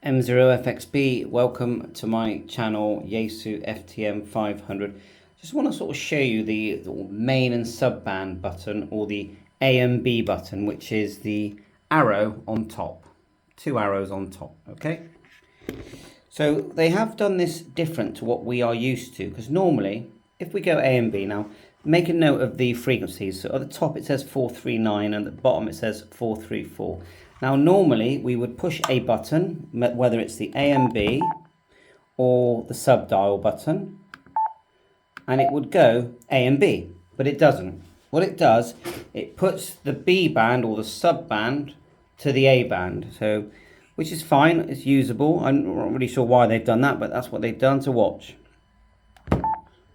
FTM500, welcome to my channel Yaesu FTM500. Just want to sort of show you the main and sub-band button, or the A and B button, which is the arrow on top. Two arrows on top, okay? So they have done this different to what we are used to, because normally, if we go A and B now, make a note of the frequencies. So at the top it says 439 and at the bottom it says 434. Now normally we would push a button, whether it's the A and B or the sub dial button, and it would go A and B, but it doesn't. What it does, it puts the B band or the sub band to the A band, so which is fine, it's usable. I'm not really sure why they've done that, but that's what they've done. To watch.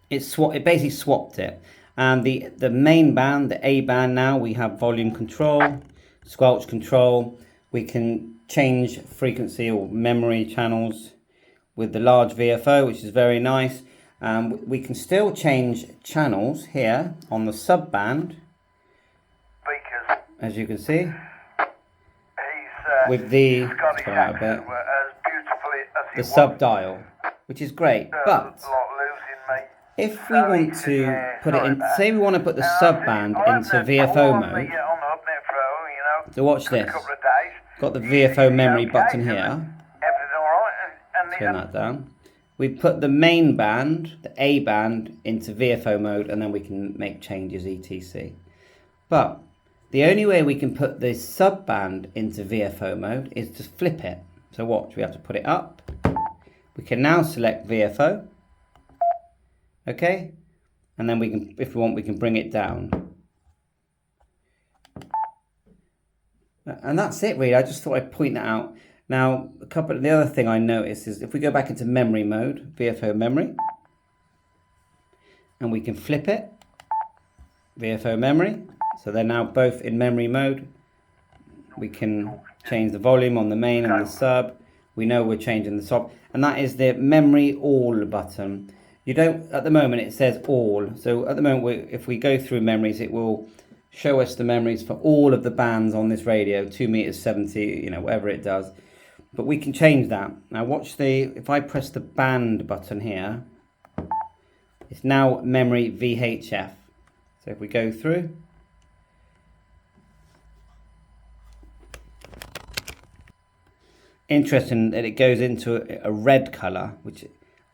It basically swapped it. And the main band, the A band, now we have volume control, squelch control. We can change frequency or memory channels with the large VFO, which is very nice. We can still change channels here on the sub band, as you can see, with the sub dial, which is great. But if we want to put it in, say we want to put the sub band into VFO mode, so watch this. Got the VFO memory button here. Turn that down. We put the main band, the A band, into VFO mode, and then we can make changes etc. But the only way we can put the sub band into VFO mode is to flip it. So watch, we have to put it up. We can now select VFO. Okay, and then we can, if we want, we can bring it down. And that's it really. I just thought I'd point that out. Now, the other thing I noticed is if we go back into memory mode, VFO memory, and we can flip it, VFO memory, so they're now both in memory mode. We can change the volume on the main and the sub. We know we're changing the sub, and that is the memory all button. You don't, at the moment it says all, so at the moment if we go through memories, it will show us the memories for all of the bands on this radio, 2 meters 70, you know, whatever it does. But we can change that. Now watch if I press the band button here, it's now memory VHF. So if we go through, interesting that it goes into a red color, which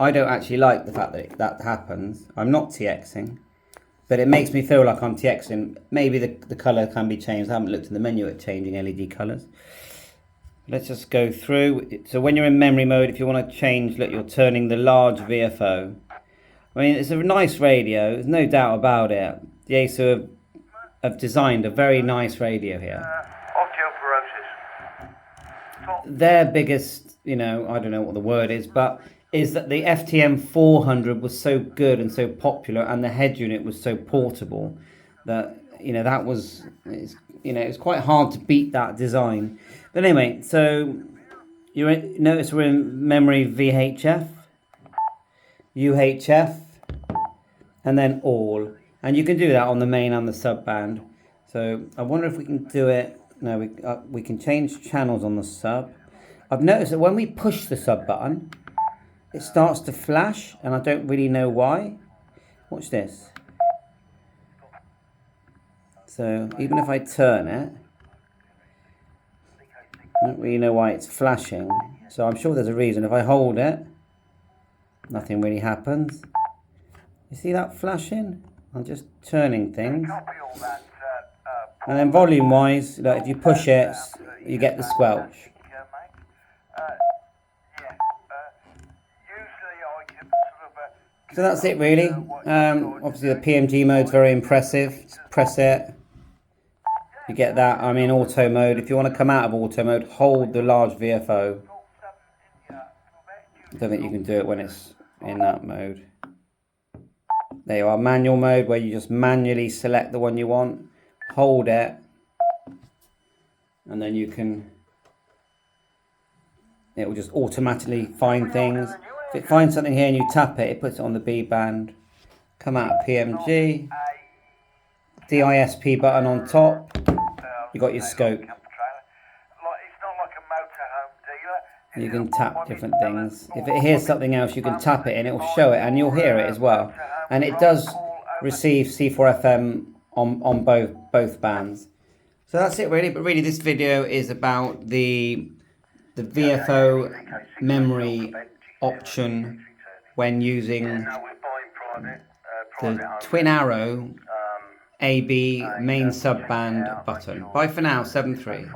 I don't actually like the fact that that happens. I'm not TXing, but it makes me feel like I'm TXing. Maybe the color can be changed. I haven't looked in the menu at changing LED colors. Let's just go through. So when you're in memory mode, if you want to change, look, you're turning the large VFO. I mean, it's a nice radio, there's no doubt about it. Yaesu have designed a very nice radio here. Their biggest, you know, I don't know what the word is, but is that the FTM500 was so good and so popular, and the head unit was so portable that, you know, that was, you know, it's quite hard to beat that design. But anyway, so you notice we're in memory VHF, UHF, and then all. And you can do that on the main and the sub band. So I wonder if we can do it. No, we can change channels on the sub. I've noticed that when we push the sub button, it starts to flash, and I don't really know why. Watch this. So even if I turn it, I don't really know why it's flashing. So I'm sure there's a reason. If I hold it, nothing really happens. You see that flashing? I'm just turning things. And then volume wise, like if you push it, you get the squelch. So that's it really. Obviously the PMG mode's very impressive. Just press it. You get that. I'm in auto mode. If you want to come out of auto mode, hold the large VFO. I don't think you can do it when it's in that mode. There you are, manual mode, where you just manually select the one you want, hold it, and then you can, it will just automatically find things. If it finds something here and you tap it, it puts it on the B band. Come out of PMG, DISP button on top, you got your scope. You can tap different things. If it hears something else, you can tap it and it will show it, and you'll hear it as well. And it does receive C4FM on both bands. So that's it really. But really, this video is about the VFO memory option when using the twin arrow AB main subband button. Bye for now, 7.3.